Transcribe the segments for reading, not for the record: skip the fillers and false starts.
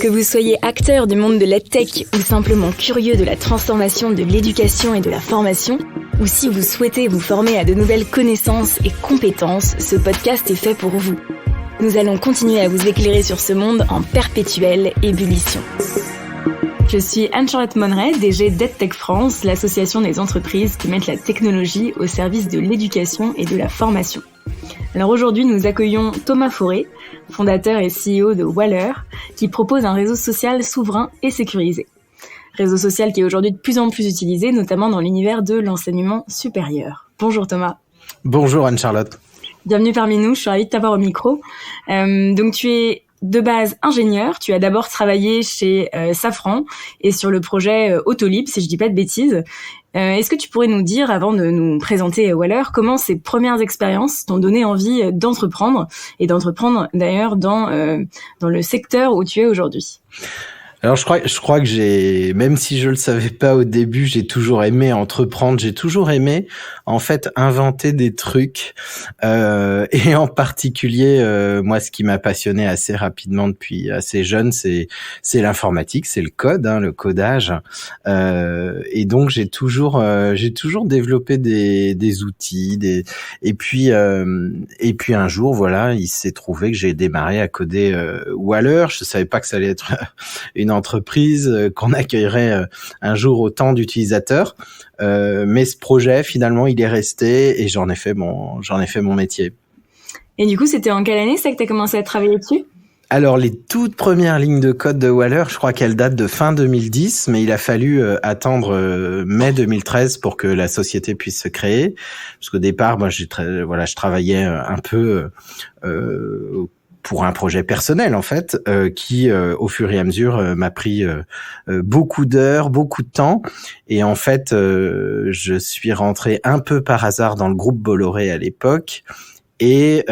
Que vous soyez acteur du monde de l'EdTech ou simplement curieux de la transformation de l'éducation et de la formation, ou si vous souhaitez vous former à de nouvelles connaissances et compétences, ce podcast est fait pour vous. Nous allons continuer à vous éclairer sur ce monde en perpétuelle ébullition. Je suis Anne-Charlotte Monneret, DG d'EdTech France, l'association des entreprises qui mettent la technologie au service de l'éducation et de la formation. Alors aujourd'hui, nous accueillons Thomas Fauré, fondateur et CEO de Waller, qui propose un réseau social souverain et sécurisé. Réseau social qui est aujourd'hui de plus en plus utilisé, notamment dans l'univers de l'enseignement supérieur. Bonjour Thomas. Bonjour Anne-Charlotte. Bienvenue parmi nous, je suis ravie de t'avoir au micro. Donc tu es de base ingénieur, tu as d'abord travaillé chez Safran et sur le projet Autolib, si je dis pas de bêtises. Est-ce que tu pourrais nous dire, avant de nous présenter Waller, comment ces premières expériences t'ont donné envie d'entreprendre, et d'entreprendre d'ailleurs dans le secteur où tu es aujourd'hui ? Alors je crois que même si je le savais pas au début, j'ai toujours aimé entreprendre, j'ai toujours aimé en fait inventer des trucs et en particulier moi ce qui m'a passionné assez rapidement depuis assez jeune, c'est l'informatique, c'est le code, le codage, et donc j'ai toujours développé des outils, et puis un jour voilà, il s'est trouvé que j'ai démarré à coder Waller. Je savais pas que ça allait être une entreprise, qu'on accueillerait un jour autant d'utilisateurs, mais ce projet finalement il est resté et j'en ai fait mon métier. Et du coup, c'était en quelle année ça que tu as commencé à travailler dessus ? Alors les toutes premières lignes de code de Waller, je crois qu'elles datent de fin 2010, mais il a fallu attendre mai 2013 pour que la société puisse se créer, parce qu'au départ moi je travaillais un peu pour un projet personnel en fait, qui au fur et à mesure m'a pris beaucoup d'heures, beaucoup de temps, et en fait je suis rentré un peu par hasard dans le groupe Bolloré à l'époque, et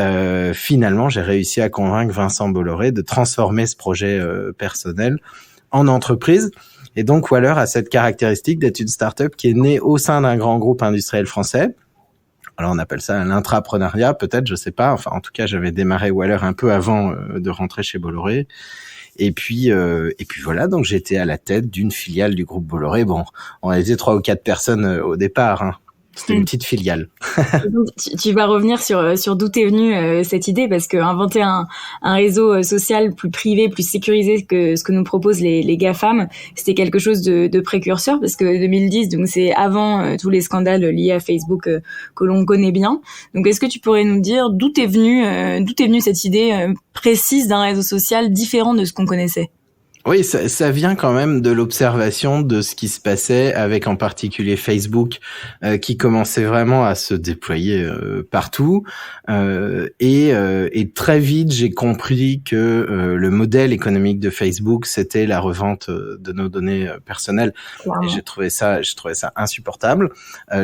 finalement j'ai réussi à convaincre Vincent Bolloré de transformer ce projet personnel en entreprise. Et donc Waller a cette caractéristique d'être une start-up qui est née au sein d'un grand groupe industriel français. Alors on appelle ça l'intrapreneuriat, peut-être, je sais pas. Enfin, en tout cas, j'avais démarré Waller un peu avant de rentrer chez Bolloré. Et puis voilà, donc j'étais à la tête d'une filiale du groupe Bolloré. Bon, on était 3 ou 4 personnes au départ. C'était une petite filiale. Donc, tu vas revenir sur d'où t'es venue cette idée, parce que inventer un réseau social plus privé, plus sécurisé que ce que nous proposent les GAFAM, c'était quelque chose de précurseur, parce que 2010, donc c'est avant tous les scandales liés à Facebook que l'on connaît bien. Donc est-ce que tu pourrais nous dire d'où t'es venue cette idée précise d'un réseau social différent de ce qu'on connaissait ? Oui, ça vient quand même de l'observation de ce qui se passait avec en particulier Facebook, qui commençait vraiment à se déployer partout, et très vite j'ai compris que le modèle économique de Facebook, c'était la revente de nos données personnelles. Wow. Et j'ai trouvé ça insupportable.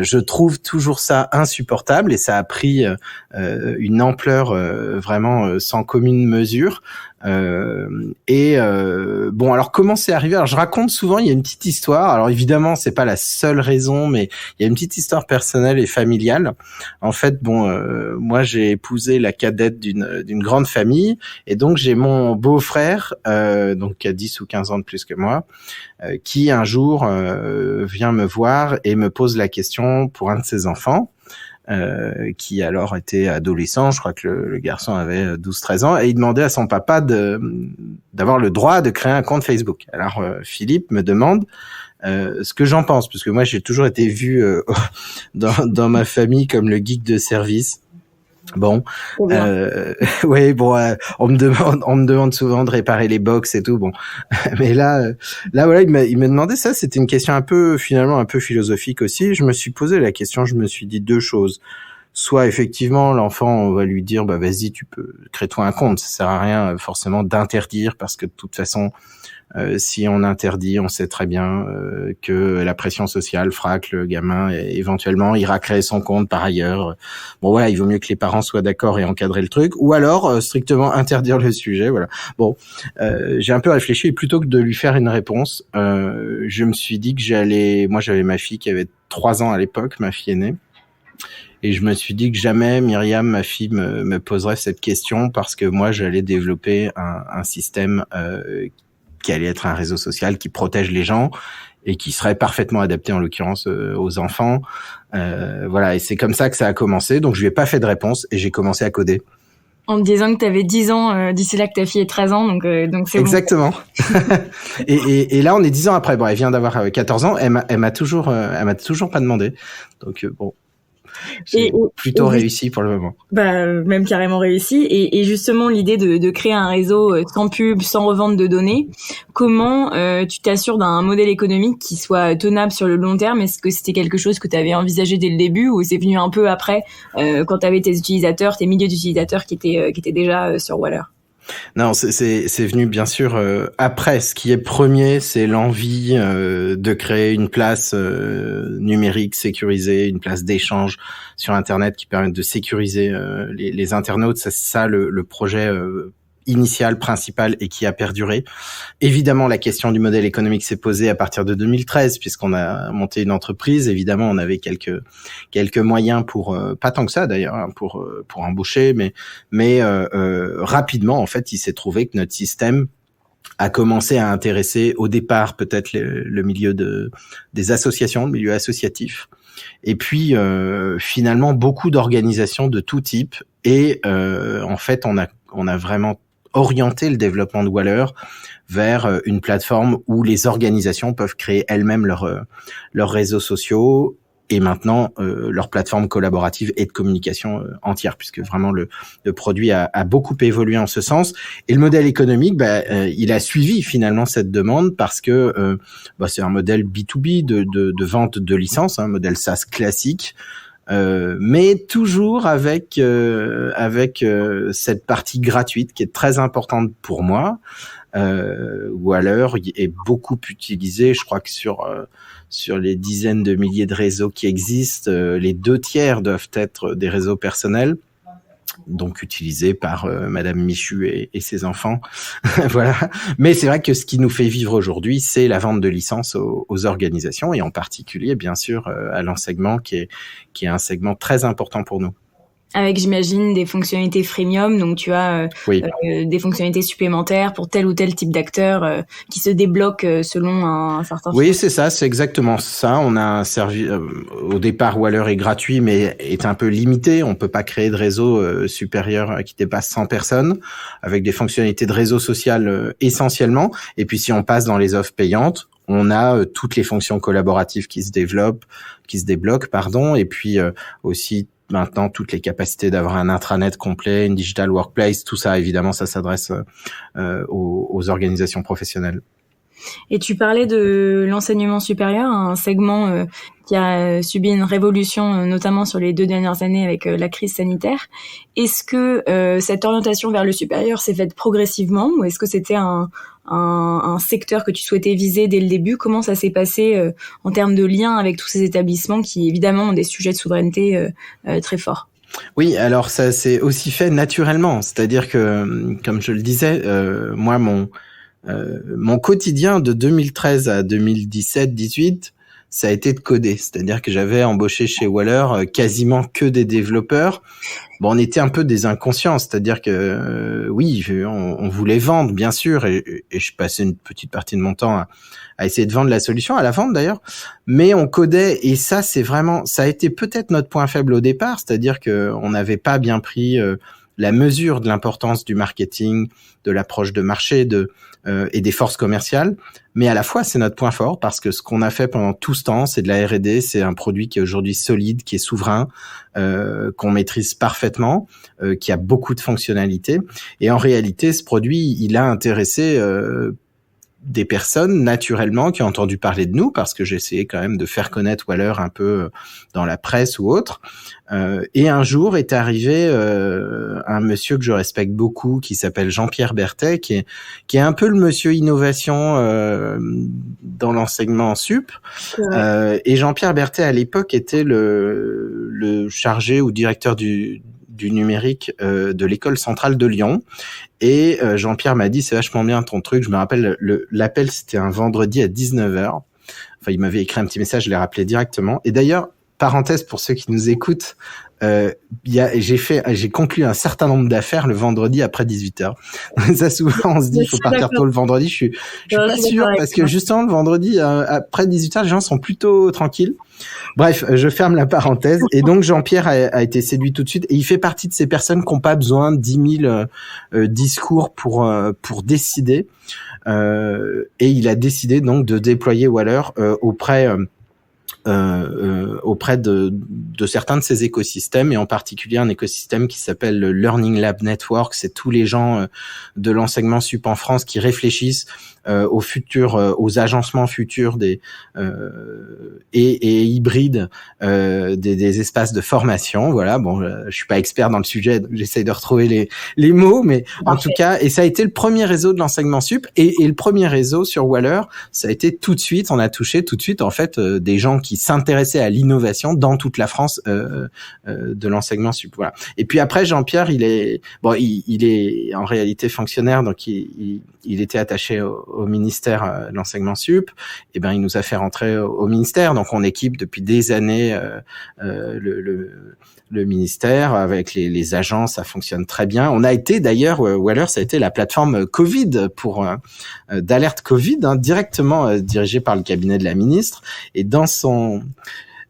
Je trouve toujours ça insupportable, et ça a pris une ampleur vraiment sans commune mesure. Bon, alors comment c'est arrivé ? Alors je raconte souvent, il y a une petite histoire. Alors évidemment, c'est pas la seule raison, mais il y a une petite histoire personnelle et familiale. En fait, moi j'ai épousé la cadette d'une grande famille, et donc j'ai mon beau-frère, donc qui a 10 ou 15 ans de plus que moi, qui un jour vient me voir et me pose la question pour un de ses enfants. Qui alors était adolescent, je crois que le garçon avait 12-13 ans, et il demandait à son papa d'avoir le droit de créer un compte Facebook. Alors Philippe me demande ce que j'en pense, parce que moi j'ai toujours été vu dans ma famille comme le geek de service. Bon, on me demande souvent de réparer les box et tout. Bon, mais là, voilà, il m'a demandé ça. C'était une question finalement un peu philosophique aussi. Je me suis posé la question. Je me suis dit deux choses. Soit effectivement, l'enfant, on va lui dire, vas-y, tu peux, crée-toi un compte. Ça sert à rien forcément d'interdire, parce que de toute façon, si on interdit, on sait très bien que la pression sociale fera que le gamin éventuellement ira créer son compte par ailleurs. Bon voilà, il vaut mieux que les parents soient d'accord et encadrer le truc, ou alors strictement interdire le sujet. Voilà. Bon, j'ai un peu réfléchi, et plutôt que de lui faire une réponse, je me suis dit que moi j'avais ma fille qui avait 3 ans à l'époque, ma fille aînée. Et je me suis dit que jamais Myriam, ma fille, me poserait cette question, parce que moi, j'allais développer un système qui allait être un réseau social qui protège les gens et qui serait parfaitement adapté en l'occurrence aux enfants. Voilà, et c'est comme ça que ça a commencé. Donc je lui ai pas fait de réponse et j'ai commencé à coder. En me disant que tu avais 10 ans d'ici là que ta fille ait 13 ans, donc c'est exactement. Bon. et là, on est 10 ans après. Bon, elle vient d'avoir 14 ans. Elle m'a toujours pas demandé. Donc bon, j'ai plutôt réussi pour le moment. Même carrément réussi. Et justement, l'idée de créer un réseau sans pub, sans revente de données, comment tu t'assures d'un modèle économique qui soit tenable sur le long terme? Est-ce que c'était quelque chose que tu avais envisagé dès le début ou c'est venu un peu après, quand tu avais tes utilisateurs, tes milliers d'utilisateurs qui étaient déjà sur Waller? Non, c'est venu bien sûr après. Ce qui est premier, c'est l'envie de créer une place numérique sécurisée, une place d'échange sur Internet qui permette de sécuriser les internautes. C'est ça le projet initial, principal et qui a perduré. Évidemment, la question du modèle économique s'est posée à partir de 2013 puisqu'on a monté une entreprise. Évidemment, on avait quelques moyens pour pas tant que ça d'ailleurs hein, pour embaucher, mais rapidement en fait, il s'est trouvé que notre système a commencé à intéresser au départ peut-être le milieu des associations, le milieu associatif. Et puis finalement beaucoup d'organisations de tout type et en fait on a vraiment orienter le développement de Waller vers une plateforme où les organisations peuvent créer elles-mêmes leurs réseaux sociaux et maintenant leur plateforme collaborative et de communication entière, puisque vraiment le produit a beaucoup évolué en ce sens. Et le modèle économique, il a suivi finalement cette demande parce que c'est un modèle B2B de vente de licences, un modèle SaaS classique. Mais toujours avec cette partie gratuite qui est très importante pour moi. Waller est beaucoup utilisé. Je crois que sur les dizaines de milliers de réseaux qui existent, les 2/3 doivent être des réseaux personnels. Donc utilisé par Madame Michu et ses enfants. Voilà. Mais c'est vrai que ce qui nous fait vivre aujourd'hui, c'est la vente de licences aux organisations et en particulier, bien sûr, à l'enseignement qui est un segment très important pour nous. Avec, j'imagine, des fonctionnalités freemium, donc tu as des fonctionnalités supplémentaires pour tel ou tel type d'acteur qui se débloquent selon un certain... Oui, c'est ça, c'est exactement ça. On a un service... au départ, Waller est gratuit, mais est un peu limité. On peut pas créer de réseau supérieur qui dépasse 100 personnes, avec des fonctionnalités de réseau social essentiellement. Et puis, si on passe dans les offres payantes, on a toutes les fonctions collaboratives qui se débloquent, et puis aussi maintenant toutes les capacités d'avoir un intranet complet, une digital workplace, tout ça évidemment ça s'adresse aux organisations professionnelles. Et tu parlais de l'enseignement supérieur, un segment qui a subi une révolution, notamment sur les 2 dernières années avec la crise sanitaire. Est-ce que cette orientation vers le supérieur s'est faite progressivement ou est-ce que c'était un secteur que tu souhaitais viser dès le début? Comment ça s'est passé en termes de lien avec tous ces établissements qui évidemment ont des sujets de souveraineté très forts? Oui, alors ça s'est aussi fait naturellement, c'est-à-dire que, comme je le disais, moi mon quotidien de 2013 à 2017-18, ça a été de coder. C'est-à-dire que j'avais embauché chez Waller quasiment que des développeurs. Bon, on était un peu des inconscients, c'est-à-dire que oui, on voulait vendre, bien sûr, et je passais une petite partie de mon temps à essayer de vendre la solution, à la vente d'ailleurs, mais on codait, et ça, c'est vraiment, ça a été peut-être notre point faible au départ, c'est-à-dire que on n'avait pas bien pris la mesure de l'importance du marketing, de l'approche de marché, et des forces commerciales, mais à la fois c'est notre point fort parce que ce qu'on a fait pendant tout ce temps, c'est de la R&D, c'est un produit qui est aujourd'hui solide, qui est souverain, qu'on maîtrise parfaitement, qui a beaucoup de fonctionnalités, et en réalité ce produit il a intéressé des personnes naturellement qui ont entendu parler de nous parce que j'essayais quand même de faire connaître Waller un peu dans la presse ou autre. Et un jour est arrivé un monsieur que je respecte beaucoup qui s'appelle Jean-Pierre Berthet qui est un peu le monsieur innovation dans l'enseignement sup. Et Jean-Pierre Berthet à l'époque était le chargé ou directeur du numérique de l'école centrale de Lyon. Et Jean-Pierre m'a dit, c'est vachement bien ton truc. Je me rappelle, l'appel, c'était un vendredi à 19h. Enfin, il m'avait écrit un petit message, je l'ai rappelé directement. Et d'ailleurs, parenthèse pour ceux qui nous écoutent, j'ai conclu un certain nombre d'affaires le vendredi après 18h. Ça, souvent, on se dit, il faut partir tôt le vendredi. Je suis pas sûr, parce que justement, le vendredi, après 18h, les gens sont plutôt tranquilles. Bref, je ferme la parenthèse. Et donc, Jean-Pierre a été séduit tout de suite. Et il fait partie de ces personnes qui n'ont pas besoin de 10 000 discours pour décider. Et il a décidé donc de déployer Waller auprès de certains de ces écosystèmes, et en particulier un écosystème qui s'appelle le Learning Lab Network. C'est tous les gens de l'enseignement sup en France qui réfléchissent au futur, aux agencements futurs et hybrides des espaces de formation. Voilà. Bon, je suis pas expert dans le sujet, donc j'essaye de retrouver les mots, mais en tout cas, et ça a été le premier réseau de l'enseignement sup et le premier réseau sur Waller. Ça a été tout de suite, on a touché tout de suite en fait des gens qui s'intéressaient à l'innovation dans toute la France de l'enseignement sup. Voilà. Et puis après, Jean-Pierre, il est en réalité fonctionnaire, donc il était attaché au ministère de l'enseignement sup. Et ben, il nous a fait rentrer au ministère. Donc, on équipe depuis des années le ministère avec les agences. Ça fonctionne très bien. On a été d'ailleurs, Waller, ça a été la plateforme Covid d'alerte Covid, directement dirigée par le cabinet de la ministre. Et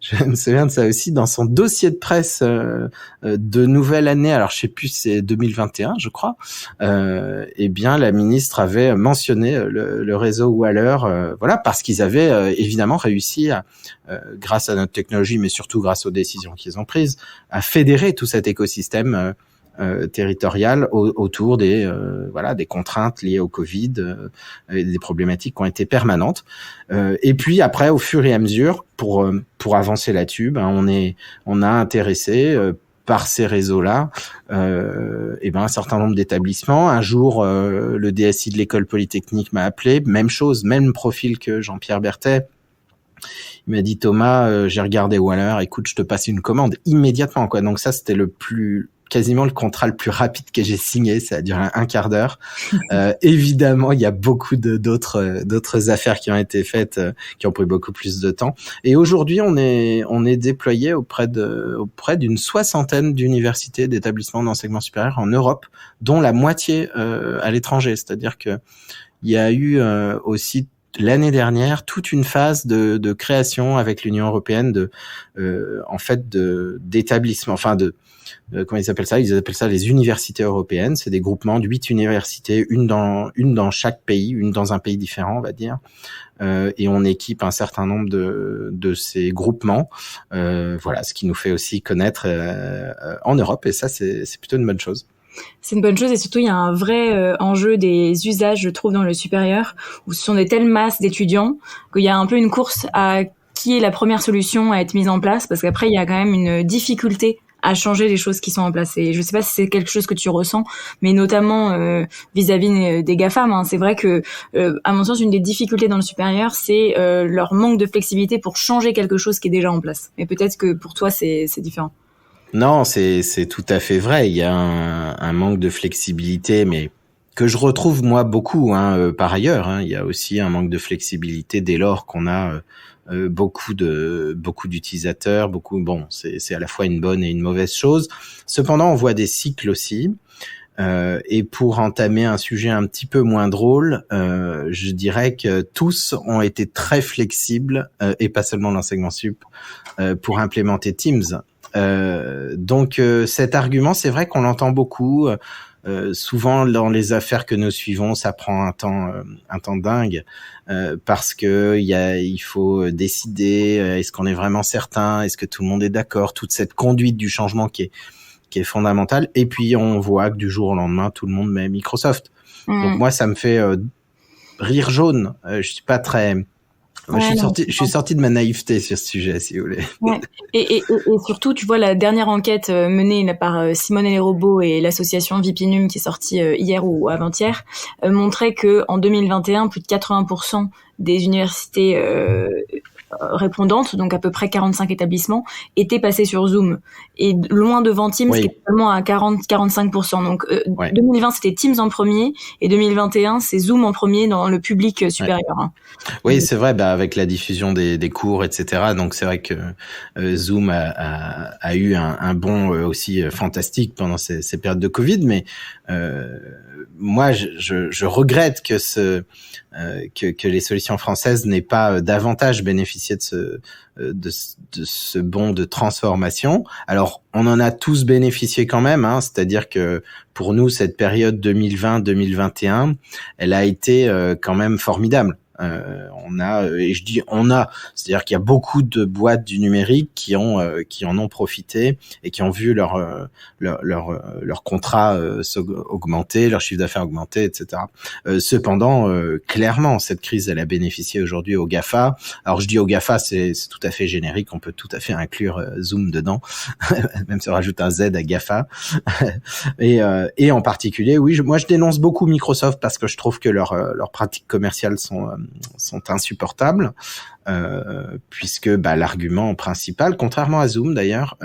je me souviens de ça aussi, dans son dossier de presse de nouvelle année, alors je sais plus, c'est 2021, je crois, eh bien la ministre avait mentionné le réseau Waller, voilà, parce qu'ils avaient évidemment réussi grâce à notre technologie, mais surtout grâce aux décisions qu'ils ont prises, à fédérer tout cet écosystème territorial autour des contraintes liées au Covid, et des problématiques qui ont été permanentes. Et puis après, au fur et à mesure, pour avancer là-dessus, on a intéressé par ces réseaux-là, un certain nombre d'établissements. Un jour, le DSI de l'école polytechnique m'a appelé, même chose, même profil que Jean-Pierre Berthet. Il m'a dit, Thomas, j'ai regardé Waller, écoute, je te passe une commande immédiatement, quoi. Donc ça, c'était quasiment le contrat le plus rapide que j'ai signé. Ça a duré un quart d'heure. Évidemment, il y a beaucoup d'autres affaires qui ont été faites, qui ont pris beaucoup plus de temps. Et aujourd'hui, on est déployé auprès d'une soixantaine d'universités, d'établissements d'enseignement supérieur en Europe, dont la moitié à l'étranger. C'est-à-dire que il y a eu aussi l'année dernière toute une phase de création avec l'Union européenne d'établissements, comment ils appellent ça? Ils appellent ça les universités européennes. C'est des groupements de 8 universités, une dans chaque pays, une dans un pays différent, on va dire. Et on équipe un certain nombre de ces groupements. Voilà, ce qui nous fait aussi connaître en Europe. Et ça, c'est plutôt une bonne chose. C'est une bonne chose, et surtout il y a un vrai enjeu des usages, je trouve, dans le supérieur, où ce sont des telles masses d'étudiants qu'il y a un peu une course à qui est la première solution à être mise en place, parce qu'après il y a quand même une difficulté à changer les choses qui sont en place. Et je sais pas si c'est quelque chose que tu ressens, mais notamment vis-à-vis des GAFAM. C'est vrai que, à mon sens, une des difficultés dans le supérieur, c'est leur manque de flexibilité pour changer quelque chose qui est déjà en place. Mais peut-être que pour toi, c'est différent. Non, c'est tout à fait vrai. Il y a un manque de flexibilité, mais que je retrouve moi beaucoup par ailleurs. Il y a aussi un manque de flexibilité dès lors qu'on a beaucoup d'utilisateurs, c'est à la fois une bonne et une mauvaise chose. Cependant, on voit des cycles aussi. Et pour entamer un sujet un petit peu moins drôle, je dirais que tous ont été très flexibles, et pas seulement l'enseignement sup, pour implémenter Teams. Donc cet argument, c'est vrai qu'on l'entend beaucoup. Souvent dans les affaires que nous suivons, ça prend un temps dingue, parce que il faut décider, est-ce qu'on est vraiment certain, est-ce que tout le monde est d'accord, toute cette conduite du changement qui est fondamentale. Et puis on voit que du jour au lendemain, tout le monde met Microsoft. Donc moi, ça me fait rire jaune. Je suis pas très je suis sorti de ma naïveté sur ce sujet, si vous voulez. Ouais. Et surtout, tu vois, la dernière enquête menée par Simone et les robots et l'association Vipinum, qui est sortie hier ou avant-hier, montrait que en 2021, plus de 80% des universités répondantes, donc à peu près 45 établissements, étaient passés sur Zoom. Et loin devant Teams, qui est seulement à 40-45%. Donc 2020, c'était Teams en premier, et 2021, c'est Zoom en premier dans le public supérieur. Hein. Oui, c'est vrai, avec la diffusion des cours, etc. Donc c'est vrai que Zoom a eu un bond aussi fantastique pendant ces périodes de Covid, mais moi je regrette que que les solutions françaises n'aient pas davantage bénéficié de ce bond de transformation. Alors on en a tous bénéficié quand même, hein, c'est-à-dire que pour nous cette période 2020-2021, elle a été quand même formidable. Et je dis on a, c'est-à-dire qu'il y a beaucoup de boîtes du numérique qui en ont profité et qui ont vu leur contrat augmenter, leur chiffre d'affaires augmenter, etc. Cependant, clairement, cette crise, elle a bénéficié aujourd'hui aux GAFA. Alors je dis aux GAFA, c'est tout à fait générique, on peut tout à fait inclure Zoom dedans, même si on rajoute un Z à GAFA. Et en particulier, oui, moi je dénonce beaucoup Microsoft parce que je trouve que leurs pratiques commerciales sont insupportables, puisque l'argument principal, contrairement à Zoom d'ailleurs,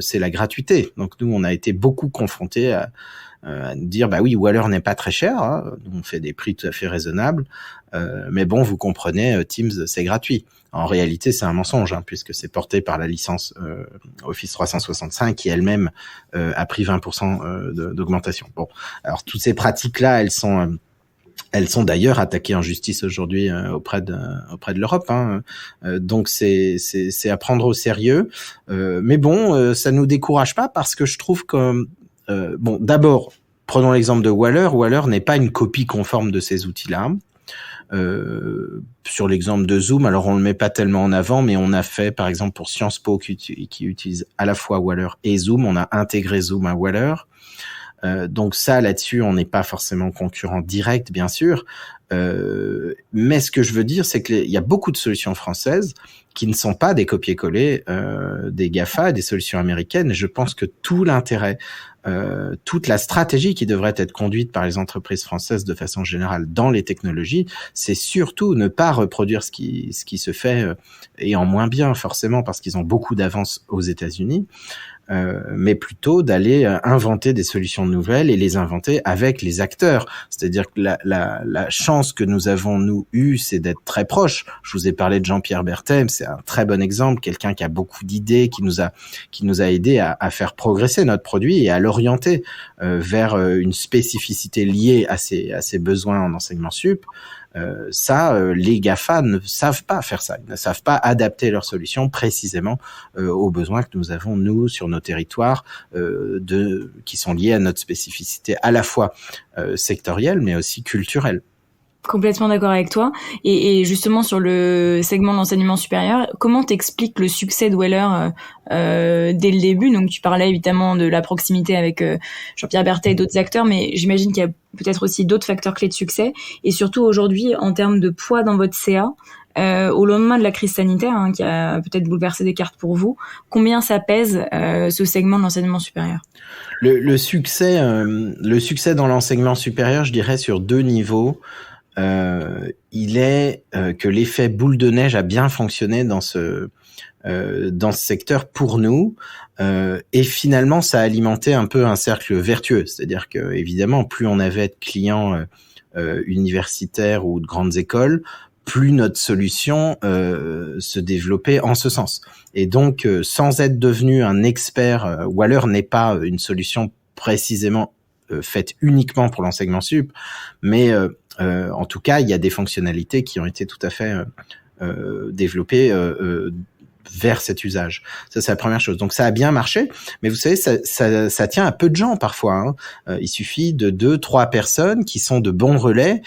c'est la gratuité. Donc nous, on a été beaucoup confrontés à nous dire oui, Waller n'est pas très cher, hein, on fait des prix tout à fait raisonnables, mais bon, vous comprenez, Teams c'est gratuit. En réalité, c'est un mensonge, hein, puisque c'est porté par la licence Office 365 qui elle-même a pris 20% d'augmentation. Bon, alors toutes ces pratiques-là, elles sont d'ailleurs attaquées en justice aujourd'hui auprès de l'Europe, hein. Donc c'est à prendre au sérieux. Mais bon, ça nous décourage pas parce que je trouve que d'abord, prenons l'exemple de Waller. Waller n'est pas une copie conforme de ces outils-là. Sur l'exemple de Zoom, alors on le met pas tellement en avant, mais on a fait, par exemple, pour Sciences Po qui utilise à la fois Waller et Zoom, on a intégré Zoom à Waller. Donc ça, là-dessus, on n'est pas forcément concurrent direct, bien sûr. Mais ce que je veux dire, c'est qu'il y a beaucoup de solutions françaises qui ne sont pas des copier-coller des GAFA, des solutions américaines. Je pense que tout l'intérêt, toute la stratégie qui devrait être conduite par les entreprises françaises de façon générale dans les technologies, c'est surtout ne pas reproduire ce qui se fait, et en moins bien forcément parce qu'ils ont beaucoup d'avance aux États-Unis. Mais plutôt d'aller inventer des solutions nouvelles et les inventer avec les acteurs. C'est-à-dire que la chance que nous avons, nous, eue, c'est d'être très proches. Je vous ai parlé de Jean-Pierre Berthet, c'est un très bon exemple, quelqu'un qui a beaucoup d'idées, qui nous a aidé à faire progresser notre produit et à l'orienter vers une spécificité liée à ses besoins en enseignement sup. Les GAFA ne savent pas faire ça. Ils ne savent pas adapter leurs solutions précisément aux besoins que nous avons, nous, sur nos territoires, qui sont liés à notre spécificité à la fois sectorielle, mais aussi culturelle. Complètement d'accord avec toi. Et justement, sur le segment de l'enseignement supérieur, comment t'expliques le succès de Waller dès le début? Donc, tu parlais évidemment de la proximité avec Jean-Pierre Berthet et d'autres acteurs, mais j'imagine qu'il y a peut-être aussi d'autres facteurs clés de succès. Et surtout, aujourd'hui, en termes de poids dans votre CA, au lendemain de la crise sanitaire, hein, qui a peut-être bouleversé des cartes pour vous, combien ça pèse ce segment de l'enseignement supérieur? Le succès dans l'enseignement supérieur, je dirais sur 2 niveaux. Il est que l'effet boule de neige a bien fonctionné dans ce secteur pour nous, et finalement ça a alimenté un peu un cercle vertueux, c'est-à-dire que évidemment plus on avait de clients universitaires ou de grandes écoles, plus notre solution se développait en ce sens. Et donc sans être devenu un expert, Waller n'est pas une solution précisément faite uniquement pour l'enseignement sup, mais en tout cas, il y a des fonctionnalités qui ont été tout à fait développées vers cet usage. Ça, c'est la première chose. Donc, ça a bien marché, mais vous savez, ça tient à peu de gens parfois, hein. Il suffit de 2-3 personnes qui sont de bons relais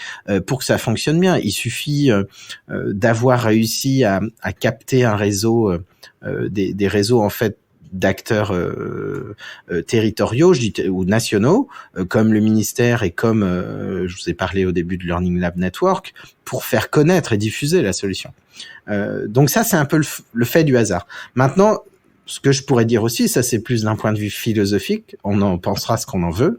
pour que ça fonctionne bien. Il suffit d'avoir réussi à capter un réseau, des réseaux en fait d'acteurs territoriaux, ou nationaux, comme le ministère et comme je vous ai parlé au début de Learning Lab Network, pour faire connaître et diffuser la solution. Donc ça, c'est un peu le fait du hasard. Maintenant, ce que je pourrais dire aussi, ça c'est plus d'un point de vue philosophique, on en pensera ce qu'on en veut,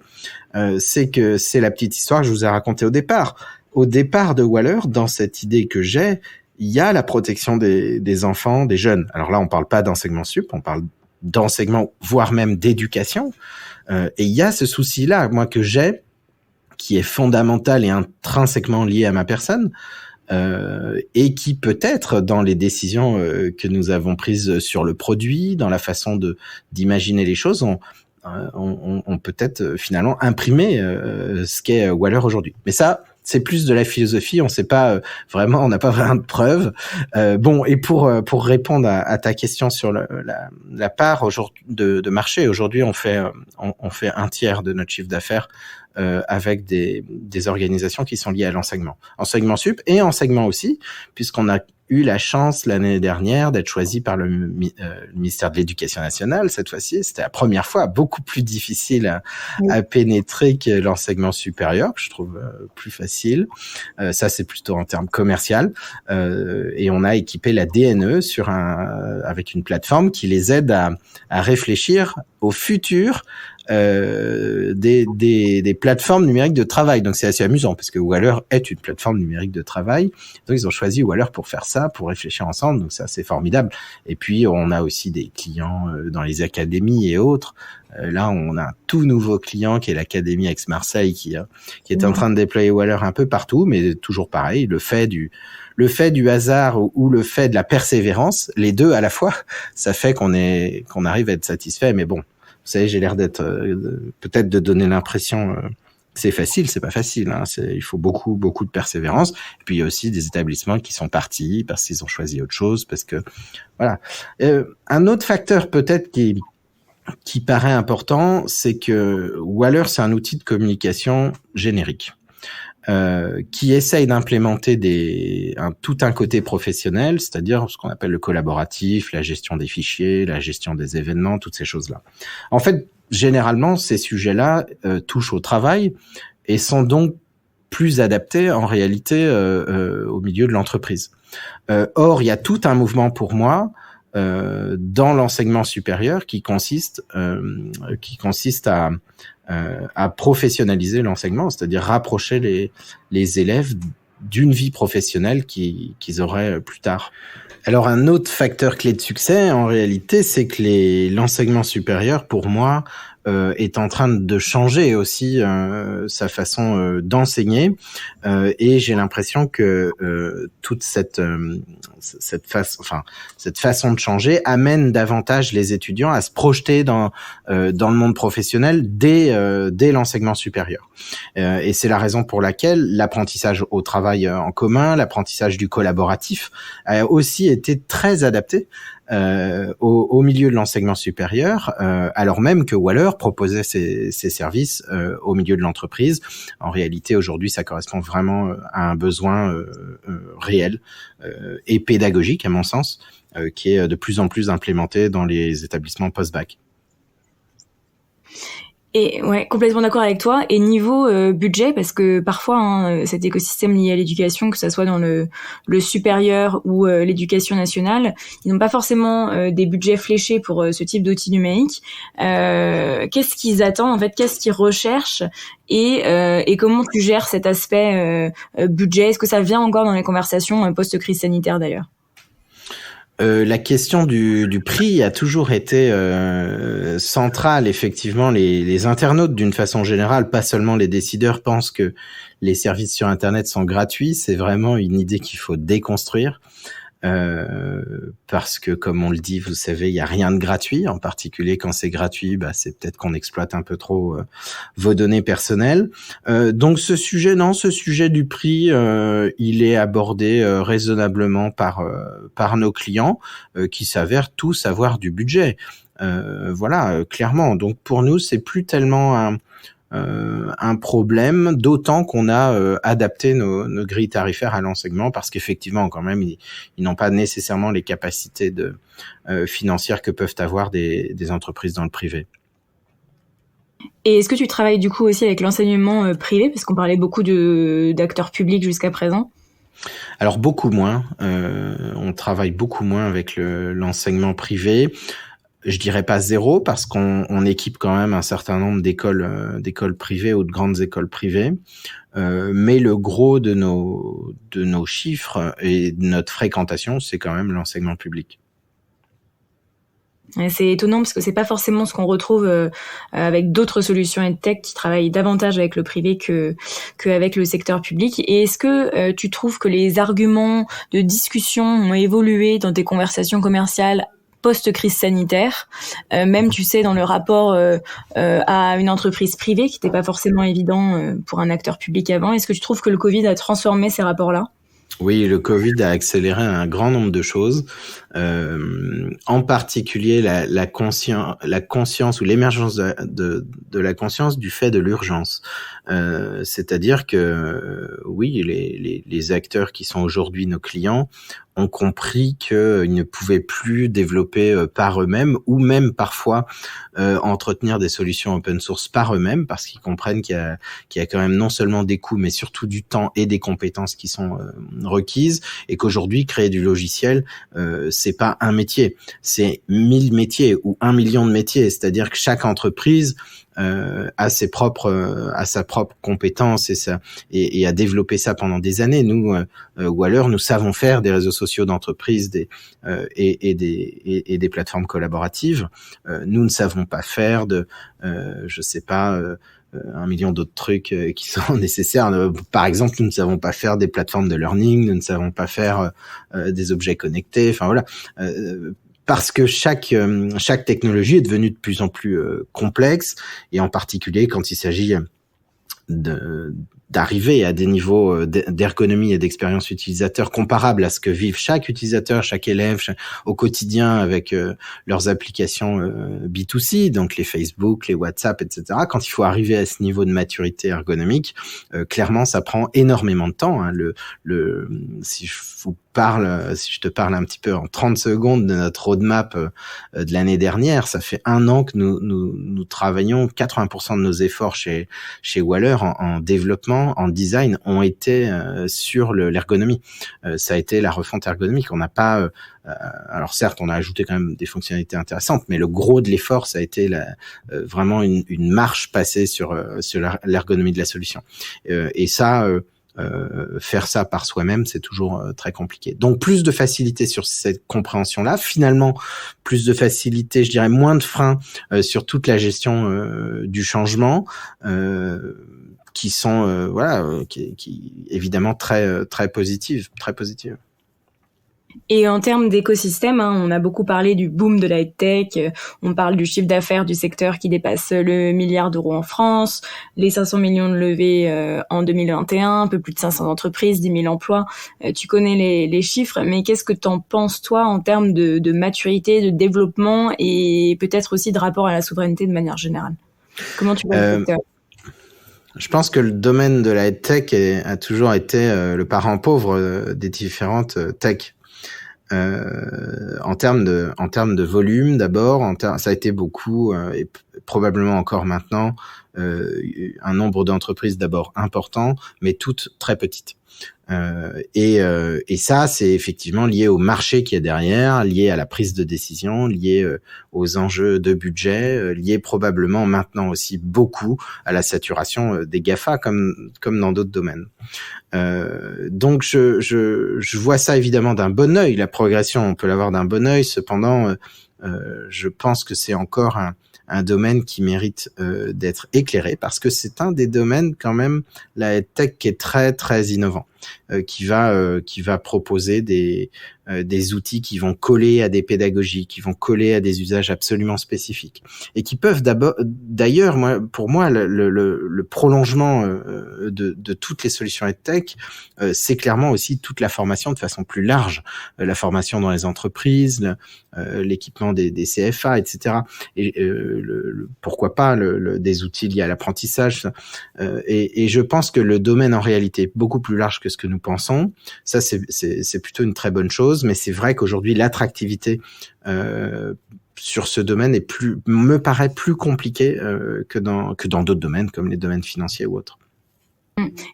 c'est que c'est la petite histoire que je vous ai racontée au départ. Au départ de Waller, dans cette idée que j'ai, il y a la protection des enfants, des jeunes. Alors là, on parle pas d'enseignement sup, on parle d'enseignement, voire même d'éducation. Et il y a ce souci-là, moi, que j'ai, qui est fondamental et intrinsèquement lié à ma personne, et qui peut-être dans les décisions que nous avons prises sur le produit, dans la façon d'imaginer les choses, on peut-être finalement imprimer ce qu'est Waller aujourd'hui. Mais ça, c'est plus de la philosophie. On sait pas vraiment, on n'a pas vraiment de preuves. Bon, et pour répondre à ta question sur la part aujourd'hui de marché, aujourd'hui on fait un tiers de notre chiffre d'affaires avec des organisations qui sont liées à enseignement sup et enseignement aussi, puisqu'on a eu la chance l'année dernière d'être choisi par le ministère de l'Éducation nationale. Cette fois-ci, c'était la première fois, beaucoup plus difficile à pénétrer que l'enseignement supérieur, que je trouve plus facile. Ça, c'est plutôt en termes commercial. Et on a équipé la DNE avec une plateforme qui les aide à réfléchir au futur des plateformes numériques de travail. Donc c'est assez amusant parce que Waller est une plateforme numérique de travail. Donc ils ont choisi Waller pour faire ça, pour réfléchir ensemble. Donc ça c'est formidable. Et puis on a aussi des clients dans les académies et autres. Là on a un tout nouveau client qui est l'Académie Aix-Marseille qui est en train de déployer Waller un peu partout, mais toujours pareil, le fait du hasard ou le fait de la persévérance, les deux à la fois, ça fait qu'on arrive à être satisfait. Mais bon, vous savez, j'ai l'air d'être peut-être de donner l'impression que c'est facile, c'est pas facile. Hein, il faut beaucoup de persévérance. Et puis il y a aussi des établissements qui sont partis parce qu'ils ont choisi autre chose, parce que voilà. Un autre facteur peut-être qui paraît important, c'est que Waller c'est un outil de communication générique. Qui essaye d'implémenter tout un côté professionnel, c'est-à-dire ce qu'on appelle le collaboratif, la gestion des fichiers, la gestion des événements, toutes ces choses-là. En fait, généralement, ces sujets-là touchent au travail et sont donc plus adaptés en réalité au milieu de l'entreprise. Or, il y a tout un mouvement pour moi dans l'enseignement supérieur qui consiste à professionnaliser l'enseignement, c'est-à-dire rapprocher les élèves d'une vie professionnelle qu'ils auraient plus tard. Alors un autre facteur clé de succès, en réalité, c'est que l'enseignement supérieur, pour moi, est en train de changer aussi sa façon d'enseigner, et j'ai l'impression que toute cette façon de changer amène davantage les étudiants à se projeter dans le monde professionnel dès l'enseignement supérieur. Et c'est la raison pour laquelle l'apprentissage au travail en commun, l'apprentissage du collaboratif a aussi été très adapté au milieu de l'enseignement supérieur, alors même que Waller proposait ses services au milieu de l'entreprise. En réalité, aujourd'hui, ça correspond vraiment à un besoin réel et pédagogique, à mon sens, qui est de plus en plus implémenté dans les établissements post-bac. Et ouais, complètement d'accord avec toi. Et niveau budget, parce que parfois cet écosystème lié à l'éducation, que ça soit dans le supérieur ou l'éducation nationale, ils n'ont pas forcément des budgets fléchés pour ce type d'outils numériques. Qu'est-ce qu'ils attendent en fait? Qu'est-ce qu'ils recherchent? Et comment tu gères cet aspect budget? Est-ce que ça vient encore dans les conversations post-crise sanitaire d'ailleurs? La question du prix a toujours été centrale. Effectivement, les internautes, d'une façon générale, pas seulement les décideurs, pensent que les services sur Internet sont gratuits. C'est vraiment une idée qu'il faut déconstruire. Parce que, comme on le dit, vous savez, il y a rien de gratuit. En particulier, quand c'est gratuit, c'est peut-être qu'on exploite un peu trop vos données personnelles. Donc, ce sujet du prix, il est abordé raisonnablement par nos clients, qui s'avèrent tous avoir du budget. Voilà, clairement. Donc, pour nous, c'est plus tellement un problème, d'autant qu'on a adapté nos grilles tarifaires à l'enseignement, parce qu'effectivement, quand même, ils n'ont pas nécessairement les capacités financières que peuvent avoir des entreprises dans le privé. Et est-ce que tu travailles du coup aussi avec l'enseignement privé, parce qu'on parlait beaucoup d'acteurs publics jusqu'à présent? Alors beaucoup moins. On travaille beaucoup moins avec l'enseignement privé. Je dirais pas zéro, parce qu'on équipe quand même un certain nombre d'écoles privées ou de grandes écoles privées, mais le gros de de nos chiffres et de notre fréquentation, c'est quand même l'enseignement public. Et c'est étonnant parce que c'est pas forcément ce qu'on retrouve avec d'autres solutions EdTech qui travaillent davantage avec le privé que avec le secteur public. Et est-ce que tu trouves que les arguments de discussion ont évolué dans tes conversations commerciales post-crise sanitaire, même tu sais dans le rapport à une entreprise privée qui n'était pas forcément évident pour un acteur public avant. Est-ce que tu trouves que le Covid a transformé ces rapports-là ? Oui, le Covid a accéléré un grand nombre de choses, en particulier la conscience ou l'émergence de la conscience du fait de l'urgence. C'est-à-dire que oui, les acteurs qui sont aujourd'hui nos clients ont compris qu'ils ne pouvaient plus développer par eux-mêmes ou même parfois entretenir des solutions open source par eux-mêmes parce qu'ils comprennent qu'il y a quand même non seulement des coûts mais surtout du temps et des compétences qui sont requises et qu'aujourd'hui créer du logiciel c'est pas un métier, c'est 1000 métiers ou 1 million de métiers, c'est-à-dire que chaque entreprise a sa propre compétence et a développé ça pendant des années. Nous, Waller, nous savons faire des réseaux sociaux d'entreprise et des plateformes collaboratives. Nous ne savons pas faire un million d'autres trucs qui sont nécessaires. Par exemple, nous ne savons pas faire des plateformes de learning, nous ne savons pas faire des objets connectés. Enfin voilà. Parce que chaque technologie est devenue de plus en plus complexe, et en particulier quand il s'agit d'arriver à des niveaux d'ergonomie et d'expérience utilisateur comparables à ce que vivent chaque utilisateur, chaque élève au quotidien avec leurs applications B2C, donc les Facebook, les WhatsApp, etc. Quand il faut arriver à ce niveau de maturité ergonomique, clairement, ça prend énormément de temps. Hein. Si je te parle un petit peu en 30 secondes de notre roadmap de l'année dernière, ça fait 1 an que nous travaillons. 80% de nos efforts chez Waller en développement, en design, ont été sur l'ergonomie. Ça a été la refonte ergonomique. On n'a pas alors certes, on a ajouté quand même des fonctionnalités intéressantes, mais le gros de l'effort, ça a été vraiment une marche passée sur l'ergonomie de la solution. Et ça, faire ça par soi-même, c'est toujours très compliqué. Donc plus de facilité sur cette compréhension-là. Finalement, plus de facilité, je dirais moins de freins sur toute la gestion du changement, qui sont qui évidemment très positives, très positives. Et en termes d'écosystème, on a beaucoup parlé du boom de la EdTech, on parle du chiffre d'affaires du secteur qui dépasse le 1 milliard d'euros en France, les 500 millions de levées en 2021, un peu plus de 500 entreprises, 10 000 emplois. Tu connais les chiffres, mais qu'est-ce que t'en penses toi en termes de maturité, de développement et peut-être aussi de rapport à la souveraineté de manière générale ? Comment tu vois le secteur ? Je pense que le domaine de la EdTech a toujours été le parent pauvre des différentes tech. En termes de volume d'abord, ça a été beaucoup et probablement encore maintenant un nombre d'entreprises d'abord important, mais toutes très petites. Et ça, c'est effectivement lié au marché qui est derrière, lié à la prise de décision, lié aux enjeux de budget, lié probablement maintenant aussi beaucoup à la saturation des GAFA comme dans d'autres domaines. Donc je vois ça évidemment d'un bon œil. La progression, on peut l'avoir d'un bon œil. Cependant, je pense que c'est encore un domaine qui mérite d'être éclairé parce que c'est un des domaines quand même, la EdTech, qui est très très innovant, qui va proposer des outils qui vont coller à des pédagogies, qui vont coller à des usages absolument spécifiques et qui peuvent d'ailleurs, pour moi, le prolongement de toutes les solutions EdTech, c'est clairement aussi toute la formation de façon plus large, la formation dans les entreprises, l'équipement des CFA, etc. Et pourquoi pas des outils liés à l'apprentissage. Et je pense que le domaine en réalité est beaucoup plus large que ce que nous pensons. Ça, c'est plutôt une très bonne chose, mais c'est vrai qu'aujourd'hui, l'attractivité sur ce domaine me paraît plus compliquée que dans d'autres domaines, comme les domaines financiers ou autres.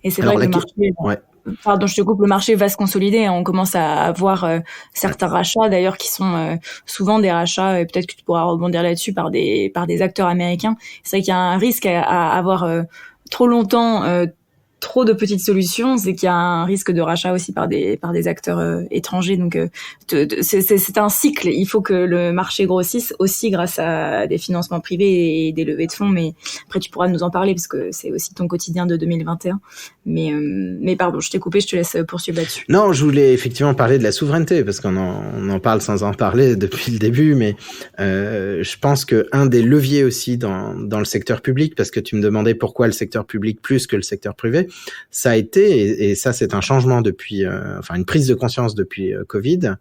Et c'est vrai que le marché... Ouais. Pardon, je te coupe, le marché va se consolider. On commence à avoir certains rachats, d'ailleurs, qui sont souvent des rachats, et peut-être que tu pourras rebondir là-dessus, par des acteurs américains. C'est vrai qu'il y a un risque à avoir trop longtemps trop de petites solutions, c'est qu'il y a un risque de rachat aussi par des acteurs étrangers. Donc c'est un cycle. Il faut que le marché grossisse aussi grâce à des financements privés et des levées de fonds. Mais après, tu pourras nous en parler parce que c'est aussi ton quotidien de 2021. Mais pardon, je t'ai coupé, je te laisse poursuivre là-dessus. Non, je voulais effectivement parler de la souveraineté parce qu'on en parle sans en parler depuis le début, mais je pense que un des leviers aussi dans le secteur public, parce que tu me demandais pourquoi le secteur public plus que le secteur privé, ça a été, et ça c'est un changement depuis, une prise de conscience depuis Covid,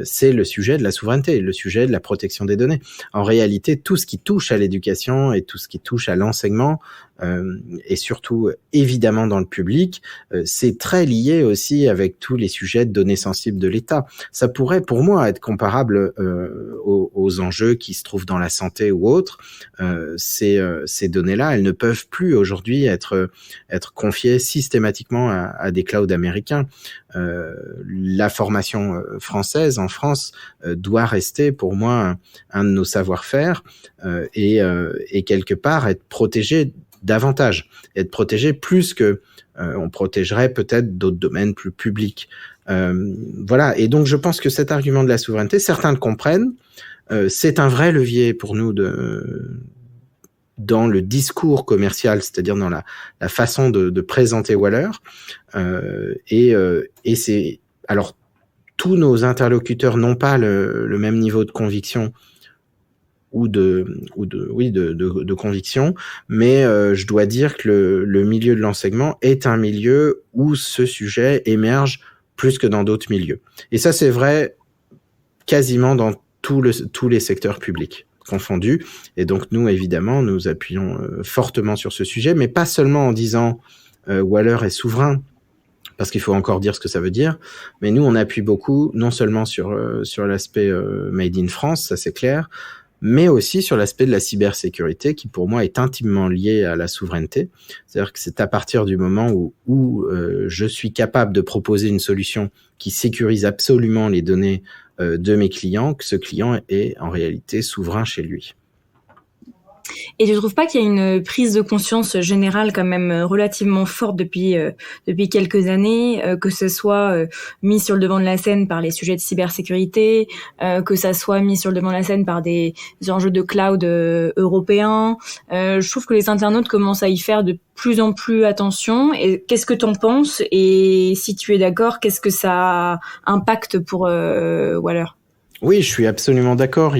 c'est le sujet de la souveraineté, le sujet de la protection des données. En réalité, tout ce qui touche à l'éducation et tout ce qui touche à l'enseignement, et surtout évidemment dans le public, c'est très lié aussi avec tous les sujets de données sensibles de l'État. Ça pourrait pour moi être comparable aux enjeux qui se trouvent dans la santé ou autres. Ces données-là, elles ne peuvent plus aujourd'hui être confiées systématiquement à des clouds américains. La formation française en France doit rester pour moi un de nos savoir-faire et quelque part être protégée davantage, être protégé plus que on protégerait peut-être d'autres domaines plus publics. Voilà, et donc je pense que cet argument de la souveraineté, certains le comprennent, c'est un vrai levier pour nous dans le discours commercial, c'est-à-dire dans la façon de présenter Waller, et c'est alors tous nos interlocuteurs n'ont pas le même niveau de conviction ou de conviction, mais je dois dire que le milieu de l'enseignement est un milieu où ce sujet émerge plus que dans d'autres milieux. Et ça, c'est vrai quasiment dans tous les secteurs publics confondus. Et donc, nous, évidemment, nous appuyons fortement sur ce sujet, mais pas seulement en disant Waller est souverain, parce qu'il faut encore dire ce que ça veut dire, mais nous, on appuie beaucoup, non seulement sur l'aspect Made in France, ça c'est clair, mais aussi sur l'aspect de la cybersécurité qui pour moi est intimement lié à la souveraineté. C'est-à-dire que c'est à partir du moment où je suis capable de proposer une solution qui sécurise absolument les données de mes clients que ce client est en réalité souverain chez lui. Et tu trouves pas qu'il y a une prise de conscience générale quand même relativement forte depuis quelques années, que ce soit mis sur le devant de la scène par les sujets de cybersécurité, que ça soit mis sur le devant de la scène par des enjeux de cloud européens. Je trouve que les internautes commencent à y faire de plus en plus attention. Et qu'est-ce que t'en penses? Et si tu es d'accord, qu'est-ce que ça impacte pour Waller? Oui, je suis absolument d'accord.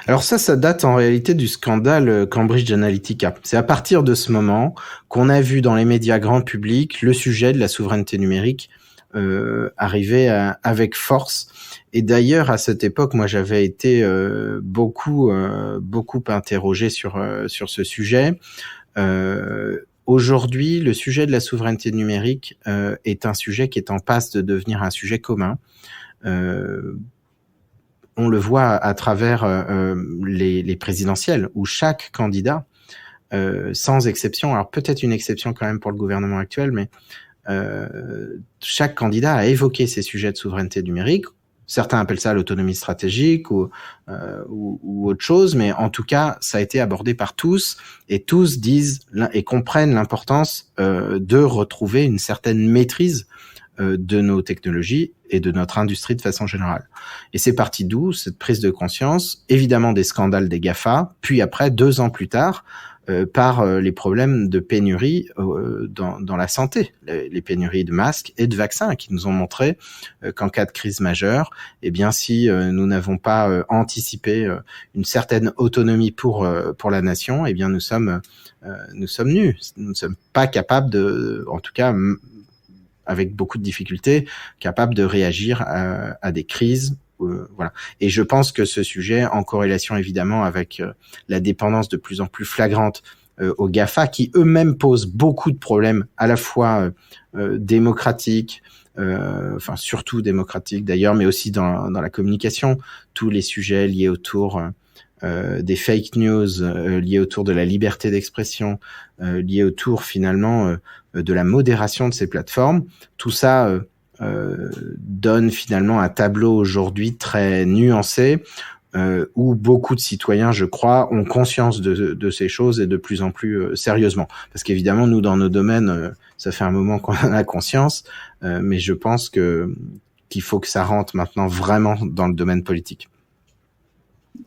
Alors ça date en réalité du scandale Cambridge Analytica. C'est à partir de ce moment qu'on a vu dans les médias grand public le sujet de la souveraineté numérique arriver avec force. Et d'ailleurs, à cette époque, moi, j'avais été beaucoup interrogé sur ce sujet. Aujourd'hui, le sujet de la souveraineté numérique est un sujet qui est en passe de devenir un sujet commun. On le voit à travers les présidentielles, où chaque candidat, sans exception, alors peut-être une exception quand même pour le gouvernement actuel, mais chaque candidat a évoqué ces sujets de souveraineté numérique. Certains appellent ça l'autonomie stratégique ou autre chose, mais en tout cas, ça a été abordé par tous, et tous disent et comprennent l'importance de retrouver une certaine maîtrise de nos technologies et de notre industrie de façon générale. Et c'est parti d'où cette prise de conscience, évidemment des scandales des GAFA, puis après, 2 ans plus tard, par les problèmes de pénurie dans la santé, les pénuries de masques et de vaccins qui nous ont montré qu'en cas de crise majeure, eh bien si nous n'avons pas anticipé une certaine autonomie pour la nation, eh bien nous sommes nus. Nous ne sommes pas capables en tout cas avec beaucoup de difficultés, capable de réagir à des crises. Voilà. Et je pense que ce sujet, en corrélation évidemment avec la dépendance de plus en plus flagrante aux GAFA, qui eux-mêmes posent beaucoup de problèmes, à la fois démocratiques, surtout démocratiques d'ailleurs, mais aussi dans la communication, tous les sujets liés autour des fake news, liés autour de la liberté d'expression, liés autour finalement de la modération de ces plateformes. Tout ça donne finalement un tableau aujourd'hui très nuancé où beaucoup de citoyens, je crois, ont conscience de ces choses et de plus en plus sérieusement. Parce qu'évidemment, nous, dans nos domaines, ça fait un moment qu'on en a conscience, mais je pense qu'il faut que ça rentre maintenant vraiment dans le domaine politique.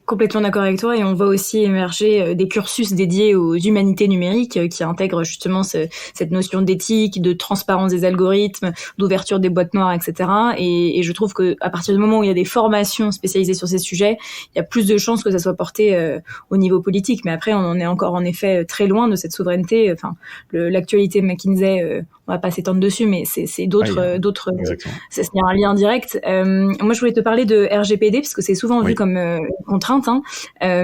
Complètement d'accord avec toi, et on voit aussi émerger des cursus dédiés aux humanités numériques qui intègrent justement cette notion d'éthique, de transparence des algorithmes, d'ouverture des boîtes noires, etc. Et je trouve que à partir du moment où il y a des formations spécialisées sur ces sujets, il y a plus de chances que ça soit porté au niveau politique. Mais après, on en est encore en effet très loin de cette souveraineté. Enfin, l'actualité de McKinsey, on va pas s'étendre dessus, mais c'est d'autres. Il y a un lien direct. Moi, je voulais te parler de RGPD parce que c'est souvent vu comme contrainte,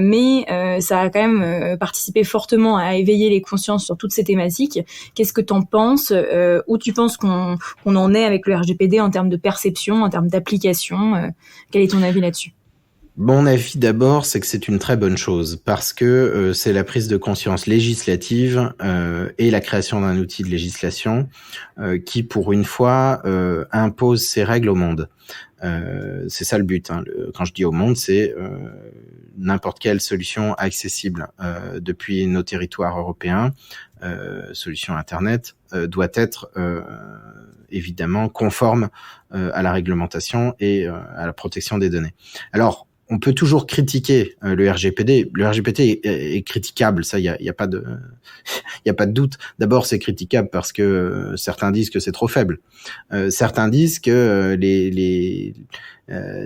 mais ça a quand même participé fortement à éveiller les consciences sur toutes ces thématiques. Qu'est-ce que t'en penses? Où tu penses qu'on en est avec le RGPD en termes de perception, en termes d'application? Quel est ton avis là-dessus? Mon avis d'abord, c'est que c'est une très bonne chose parce que c'est la prise de conscience législative et la création d'un outil de législation qui, pour une fois, impose ses règles au monde. C'est ça le but. Quand je dis au monde, c'est n'importe quelle solution accessible depuis nos territoires européens, solution Internet, doit être évidemment conforme à la réglementation et à la protection des données. Alors, on peut toujours critiquer le RGPD. Le RGPD est critiquable, ça, il y a pas de doute. D'abord, c'est critiquable parce que certains disent que c'est trop faible. Certains disent que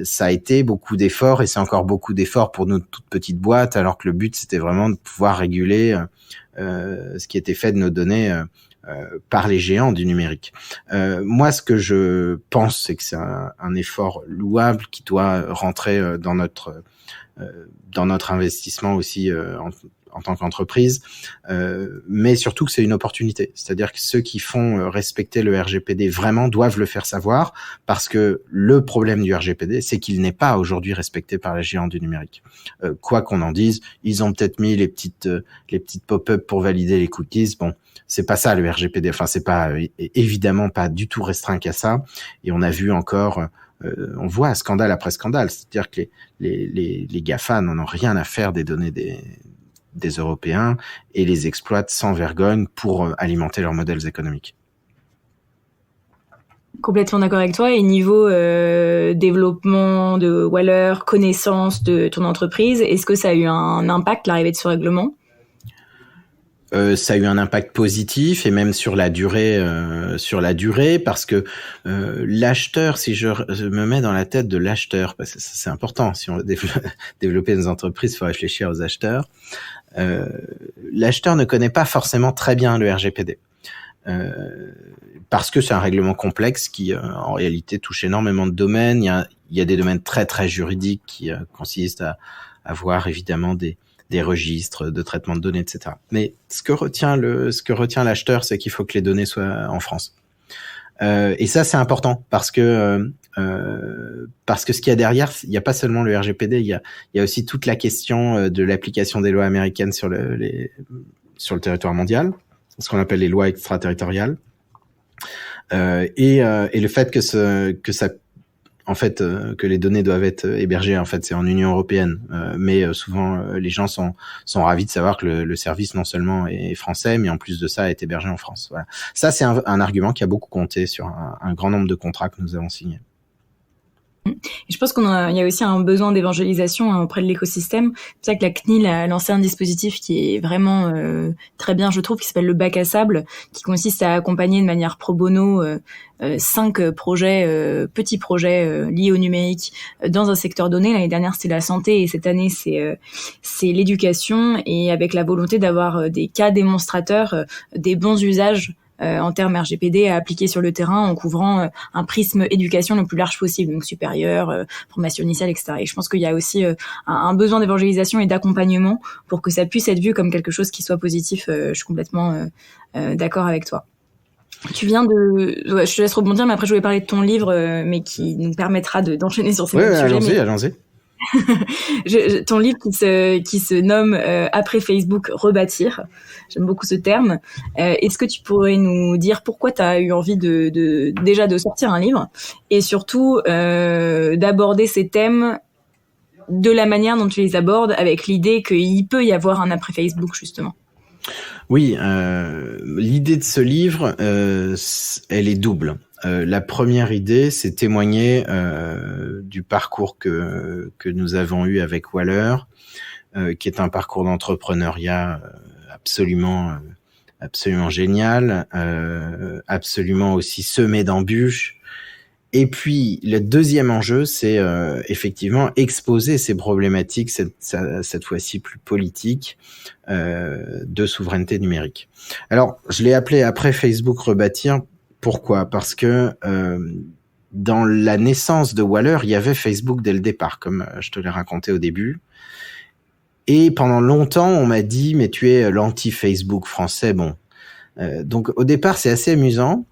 ça a été beaucoup d'efforts et c'est encore beaucoup d'efforts pour nos toutes petites boîtes, alors que le but c'était vraiment de pouvoir réguler ce qui était fait de nos données. Par les géants du numérique. Moi, ce que je pense, c'est que c'est un effort louable qui doit rentrer dans notre investissement aussi en tant qu'entreprise, mais surtout que c'est une opportunité. C'est-à-dire que ceux qui font respecter le RGPD vraiment doivent le faire savoir, parce que le problème du RGPD, c'est qu'il n'est pas aujourd'hui respecté par les géants du numérique. Quoi qu'on en dise, ils ont peut-être mis les petites pop-up pour valider les cookies. Bon, c'est pas ça le RGPD. Enfin, c'est pas évidemment pas du tout restreint qu'à ça. Et on a vu encore. On voit scandale après scandale. C'est-à-dire que les GAFA n'en ont rien à faire des données des Européens et les exploitent sans vergogne pour alimenter leurs modèles économiques. Complètement d'accord avec toi. Et niveau développement de Waller, connaissance de ton entreprise, est-ce que ça a eu un impact, l'arrivée de ce règlement? Ça a eu un impact positif et même sur la durée, parce que l'acheteur, si je me mets dans la tête de l'acheteur, parce que c'est important, si on veut développer nos entreprises, il faut réfléchir aux acheteurs. L'acheteur ne connaît pas forcément très bien le RGPD. Parce que c'est un règlement complexe qui, en réalité, touche énormément de domaines. Il y a des domaines très, très juridiques qui consistent à avoir, évidemment, des registres de traitement de données, etc. Mais ce que retient l'acheteur, c'est qu'il faut que les données soient en France. Et ça, c'est important parce que ce qu'il y a derrière, il n'y a pas seulement le RGPD, il y a aussi toute la question de l'application des lois américaines sur le territoire mondial, ce qu'on appelle les lois extraterritoriales, et le fait que les données doivent être hébergées, en fait, c'est en Union européenne, mais souvent les gens sont ravis de savoir que le service non seulement est français, mais en plus de ça est hébergé en France. Voilà. Ça, c'est un argument qui a beaucoup compté sur un grand nombre de contrats que nous avons signés. Et je pense il y a aussi un besoin d'évangélisation auprès de l'écosystème. C'est pour ça que la CNIL a lancé un dispositif qui est vraiment très bien, je trouve, qui s'appelle le bac à sable, qui consiste à accompagner de manière pro bono 5 petits projets liés au numérique dans un secteur donné. L'année dernière, c'était la santé et cette année, c'est l'éducation, et avec la volonté d'avoir des cas démonstrateurs des bons usages en termes RGPD à appliquer sur le terrain en couvrant un prisme éducation le plus large possible, donc supérieur, formation initiale, etc. Et je pense qu'il y a aussi un besoin d'évangélisation et d'accompagnement pour que ça puisse être vu comme quelque chose qui soit positif. Je suis complètement d'accord avec toi. Tu viens je te laisse rebondir, mais après je voulais parler de ton livre, mais qui nous permettra d'enchaîner sur ces sujets. Allons-y. Ton livre qui se nomme Après Facebook, rebâtir. J'aime beaucoup ce terme. Est-ce que tu pourrais nous dire pourquoi tu as eu envie déjà de sortir un livre et surtout d'aborder ces thèmes de la manière dont tu les abordes, avec l'idée qu'il peut y avoir un après Facebook, justement. Oui, l'idée de ce livre, elle est double. La première idée, c'est témoigner du parcours que nous avons eu avec Waller, qui est un parcours d'entrepreneuriat absolument génial, absolument aussi semé d'embûches. Et puis, le deuxième enjeu, c'est effectivement exposer ces problématiques, cette fois-ci plus politiques, de souveraineté numérique. Alors, je l'ai appelé après Facebook rebâtir. Pourquoi ? Parce que dans la naissance de Waller, il y avait Facebook dès le départ, comme je te l'ai raconté au début. Et pendant longtemps, on m'a dit, mais tu es l'anti-Facebook français. Bon, donc au départ, c'est assez amusant.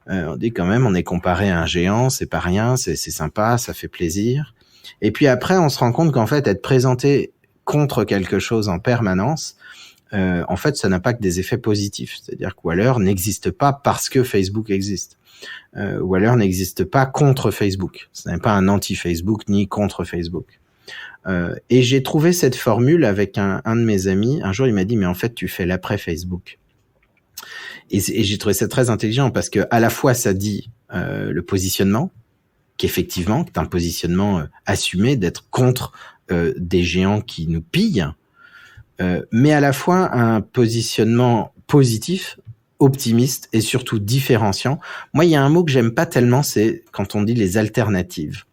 On dit quand même, on est comparé à un géant, c'est pas rien, c'est sympa, ça fait plaisir. Et puis après, on se rend compte qu'en fait, être présenté contre quelque chose en permanence, en fait, ça n'a pas que des effets positifs. C'est-à-dire que Waller n'existe pas parce que Facebook existe. Waller n'existe pas contre Facebook. Ce n'est pas un anti-Facebook ni contre Facebook. Et j'ai trouvé cette formule avec un de mes amis. Un jour, il m'a dit, mais en fait, tu fais l'après Facebook. Et j'ai trouvé ça très intelligent parce que à la fois ça dit le positionnement, qu'effectivement c'est un positionnement assumé d'être contre des géants qui nous pillent, mais à la fois un positionnement positif, optimiste et surtout différenciant. Moi, il y a un mot que j'aime pas tellement, c'est quand on dit les alternatives.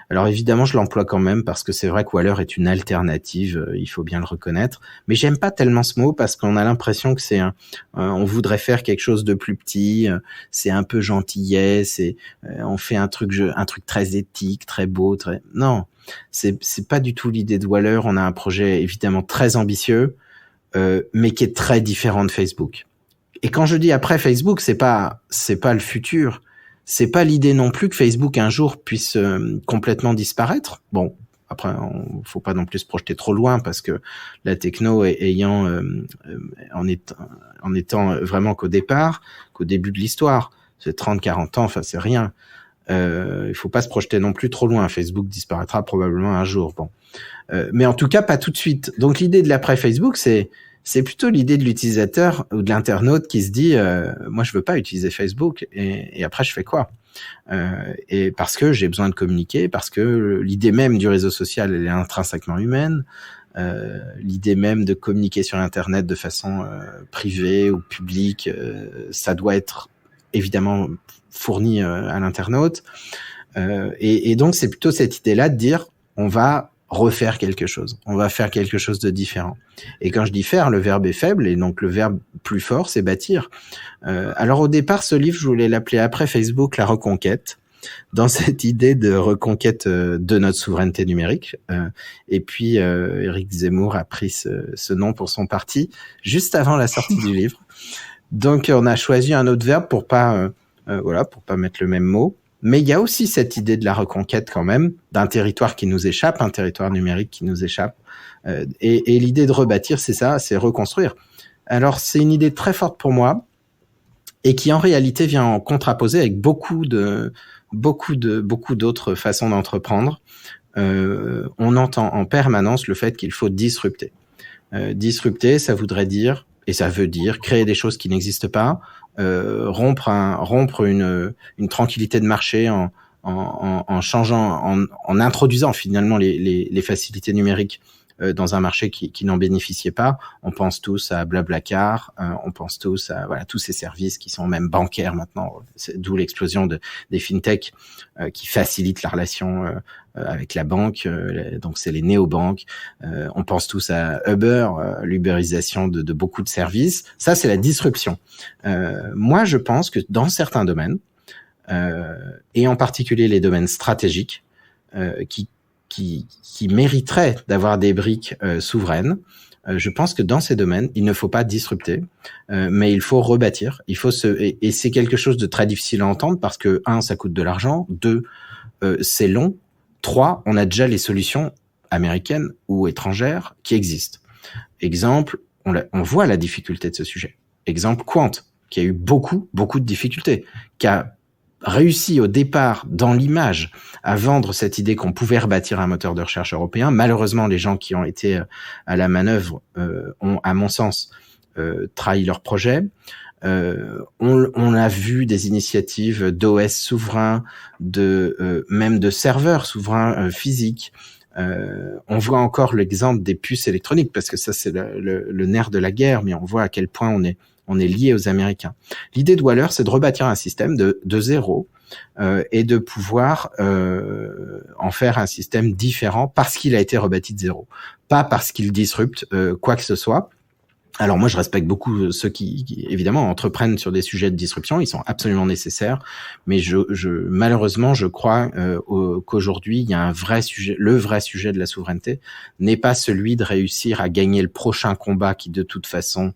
Alors évidemment, je l'emploie quand même parce que c'est vrai que Waller est une alternative, il faut bien le reconnaître. Mais j'aime pas tellement ce mot parce qu'on a l'impression que c'est on voudrait faire quelque chose de plus petit, c'est un peu gentillet, on fait un truc très éthique, très beau, non, c'est pas du tout l'idée de Waller. On a un projet évidemment très ambitieux, mais qui est très différent de Facebook. Et quand je dis après Facebook, c'est pas le futur. C'est pas l'idée non plus que Facebook un jour puisse complètement disparaître. Bon, après, faut pas non plus se projeter trop loin parce que la techno en étant vraiment qu'au début de l'histoire, c'est 30-40 ans, enfin c'est rien. Il faut pas se projeter non plus trop loin. Facebook disparaîtra probablement un jour. Bon, mais en tout cas pas tout de suite. Donc l'idée de l'après Facebook, c'est plutôt l'idée de l'utilisateur ou de l'internaute qui se dit moi je veux pas utiliser Facebook et après je fais quoi, et parce que j'ai besoin de communiquer, parce que l'idée même du réseau social elle est intrinsèquement humaine, l'idée même de communiquer sur internet de façon privée ou publique, ça doit être évidemment fourni à l'internaute, et donc c'est plutôt cette idée-là de dire on va refaire quelque chose, on va faire quelque chose de différent. Et quand je dis faire, le verbe est faible et donc le verbe plus fort, c'est bâtir. Alors au départ, ce livre, je voulais l'appeler après Facebook, la reconquête, dans cette idée de reconquête de notre souveraineté numérique. Et puis Éric Zemmour a pris ce nom pour son parti juste avant la sortie du livre. Donc on a choisi un autre verbe pour pas mettre le même mot. Mais il y a aussi cette idée de la reconquête quand même, d'un territoire qui nous échappe, un territoire numérique qui nous échappe. Et l'idée de rebâtir, c'est ça, c'est reconstruire. Alors c'est une idée très forte pour moi et qui en réalité vient en contraposer avec beaucoup d'autres façons d'entreprendre. On entend en permanence le fait qu'il faut disrupter. Disrupter, ça voudrait dire, et ça veut dire créer des choses qui n'existent pas, rompre une tranquillité de marché en changeant, en introduisant finalement les facilités numériques dans un marché qui n'en bénéficiait pas. On pense tous à Blablacar, on pense tous à tous ces services qui sont même bancaires maintenant, d'où l'explosion des fintech qui facilitent la relation avec la banque, donc c'est les néobanques. On pense tous à Uber, l'uberisation de beaucoup de services. Ça, c'est la disruption. Moi, je pense que dans certains domaines, et en particulier les domaines stratégiques, qui mériteraient d'avoir des briques souveraines, je pense que dans ces domaines, il ne faut pas disrupter, mais il faut rebâtir. Et c'est quelque chose de très difficile à entendre parce que 1, ça coûte de l'argent, 2, c'est long, 3, on a déjà les solutions américaines ou étrangères qui existent. Exemple, on voit la difficulté de ce sujet. Exemple, Quant, qui a eu beaucoup de difficultés, qui a réussi au départ dans l'image à vendre cette idée qu'on pouvait rebâtir un moteur de recherche européen. Malheureusement, les gens qui ont été à la manœuvre ont, à mon sens, trahi leur projet. On a vu des initiatives d'OS souverains, même de serveurs souverains physiques. On voit encore l'exemple des puces électroniques, parce que ça c'est le nerf de la guerre, mais on voit à quel point on est lié aux Américains. L'idée de Waller, c'est de rebâtir un système de zéro et de pouvoir en faire un système différent parce qu'il a été rebâti de zéro, pas parce qu'il disrupte quoi que ce soit. Alors moi, je respecte beaucoup ceux qui évidemment entreprennent sur des sujets de disruption, ils sont absolument nécessaires, mais malheureusement, je crois qu'aujourd'hui, il y a un vrai sujet, le vrai sujet de la souveraineté n'est pas celui de réussir à gagner le prochain combat qui, de toute façon,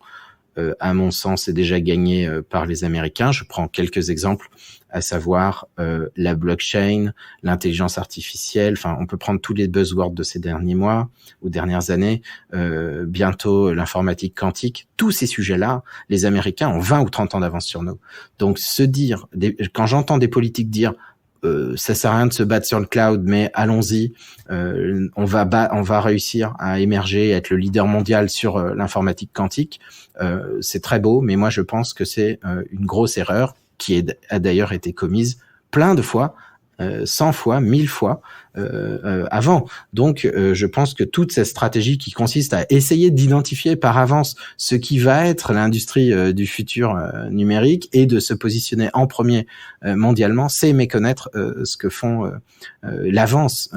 à mon sens, est déjà gagné par les Américains. Je prends quelques exemples, à savoir la blockchain, l'intelligence artificielle. Enfin, on peut prendre tous les buzzwords de ces derniers mois ou dernières années. Bientôt, l'informatique quantique. Tous ces sujets-là, les Américains ont 20 ou 30 ans d'avance sur nous. Donc, quand j'entends des politiques dire ça sert à rien de se battre sur le cloud, mais allons-y, on va réussir à émerger, à être le leader mondial sur l'informatique quantique. C'est très beau, mais moi je pense que c'est une grosse erreur qui a d'ailleurs été commise plein de fois, 100 fois, 1000 fois avant. Donc, je pense que toute cette stratégie qui consiste à essayer d'identifier par avance ce qui va être l'industrie du futur numérique et de se positionner en premier mondialement, c'est méconnaître ce que font l'avance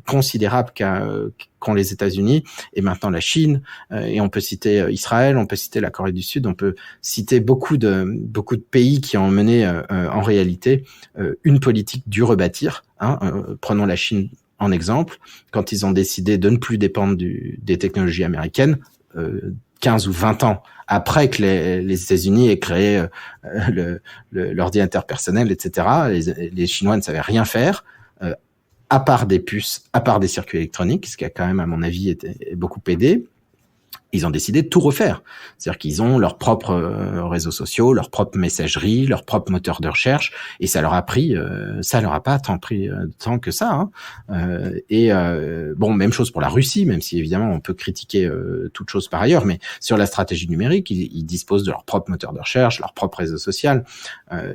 considérable qu'ont les États-Unis et maintenant la Chine, et on peut citer Israël, on peut citer la Corée du Sud, on peut citer beaucoup de pays qui ont mené en réalité une politique du rebâtir. Prenons la Chine en exemple, quand ils ont décidé de ne plus dépendre des technologies américaines, 15 ou 20 ans après que les États-Unis aient créé l'ordinateur personnel, etc., les Chinois ne savaient rien faire, à part des puces, à part des circuits électroniques, ce qui a quand même, à mon avis, été beaucoup aidé. Ils ont décidé de tout refaire. C'est-à-dire qu'ils ont leurs propres réseaux sociaux, leur propre messagerie, leur propre moteur de recherche, et ça leur a pas tant pris tant que ça. Bon, même chose pour la Russie, même si évidemment on peut critiquer toute chose par ailleurs, mais sur la stratégie numérique, ils disposent de leur propre moteur de recherche, leur propre réseau social,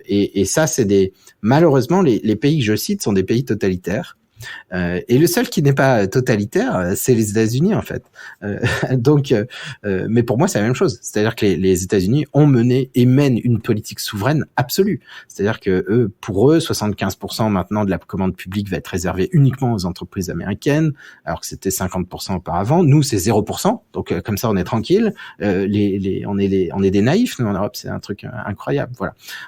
et ça, c'est malheureusement les pays que je cite sont des pays totalitaires. Et le seul qui n'est pas totalitaire, c'est les États-Unis en fait. Mais pour moi, c'est la même chose. C'est-à-dire que les États-Unis ont mené et mènent une politique souveraine absolue. C'est-à-dire que pour eux, 75% maintenant de la commande publique va être réservée uniquement aux entreprises américaines, alors que c'était 50% auparavant. Nous, c'est 0%. Donc comme ça, on est tranquille. On est des naïfs. Nous en Europe, c'est un truc incroyable.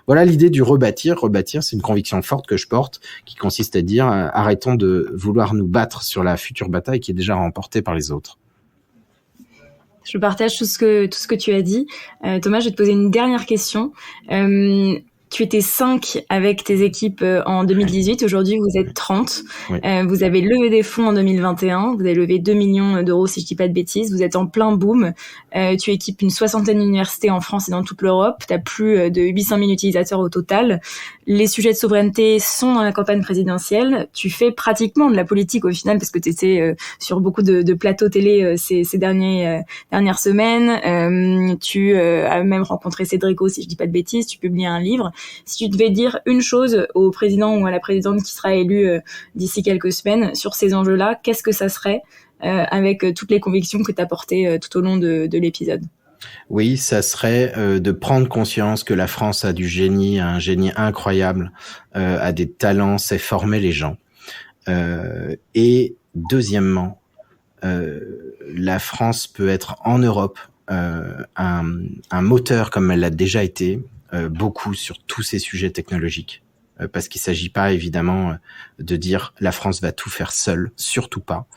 Voilà l'idée du rebâtir. Rebâtir, c'est une conviction forte que je porte, qui consiste à dire arrêtons de vouloir nous battre sur la future bataille qui est déjà remportée par les autres. Je partage tout ce que tu as dit. Thomas, je vais te poser une dernière question. Tu étais 5 avec tes équipes en 2018. Aujourd'hui, vous êtes 30. Oui. Vous avez levé des fonds en 2021. Vous avez levé 2 millions d'euros, si je dis pas de bêtises. Vous êtes en plein boom. Tu équipes une 60aine d'universités en France et dans toute l'Europe. Tu as plus de 800 000 utilisateurs au total. Les sujets de souveraineté sont dans la campagne présidentielle. Tu fais pratiquement de la politique au final, parce que tu étais sur beaucoup de plateaux télé ces dernières semaines. Tu as même rencontré Cédrico, si je dis pas de bêtises. Tu publies un livre. Si tu devais dire une chose au président ou à la présidente qui sera élu d'ici quelques semaines sur ces enjeux-là, qu'est-ce que ça serait avec toutes les convictions que tu as portées tout au long de l'épisode? Oui, ça serait de prendre conscience que la France a un génie incroyable, a des talents, sait former les gens. Et deuxièmement, la France peut être en Europe un moteur comme elle l'a déjà été, beaucoup sur tous ces sujets technologiques, parce qu'il s'agit pas évidemment de dire la France va tout faire seule, surtout pas.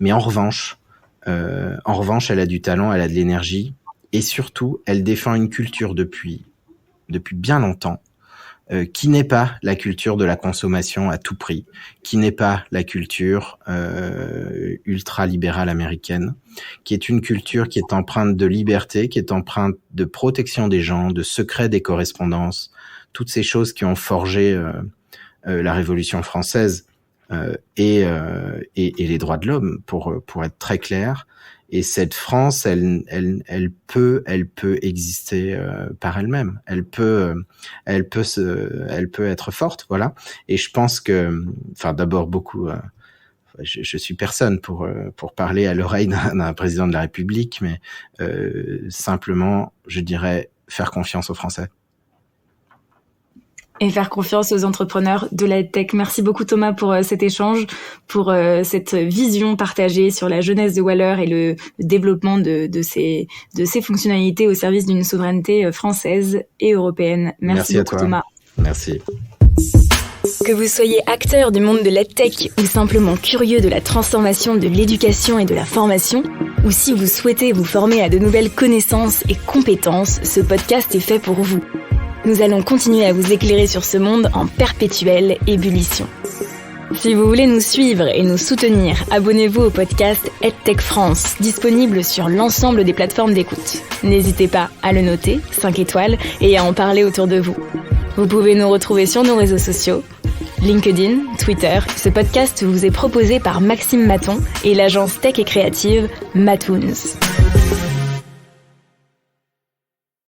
Mais en revanche, elle a du talent, elle a de l'énergie, et surtout, elle défend une culture depuis bien longtemps, qui n'est pas la culture de la consommation à tout prix, qui n'est pas la culture ultra-libérale américaine, qui est une culture qui est empreinte de liberté, qui est empreinte de protection des gens, de secret des correspondances, toutes ces choses qui ont forgé la Révolution française et les droits de l'homme, pour être très clair. Et cette France, elle peut exister par elle-même. Elle peut être forte, voilà. Et je pense que, d'abord beaucoup. Je suis personne pour parler à l'oreille d'un président de la République, mais simplement, je dirais, faire confiance aux Français. Et faire confiance aux entrepreneurs de la tech. Merci beaucoup Thomas pour cet échange, pour cette vision partagée sur la jeunesse de Waller et le développement de ces fonctionnalités au service d'une souveraineté française et européenne. Merci beaucoup Thomas. Merci. Que vous soyez acteur du monde de l'EdTech ou simplement curieux de la transformation de l'éducation et de la formation, ou si vous souhaitez vous former à de nouvelles connaissances et compétences, ce podcast est fait pour vous. Nous allons continuer à vous éclairer sur ce monde en perpétuelle ébullition. Si vous voulez nous suivre et nous soutenir, abonnez-vous au podcast EdTech France, disponible sur l'ensemble des plateformes d'écoute. N'hésitez pas à le noter, 5 étoiles, et à en parler autour de vous. Vous pouvez nous retrouver sur nos réseaux sociaux, LinkedIn, Twitter. Ce podcast vous est proposé par Maxime Maton et l'agence tech et créative Matoons.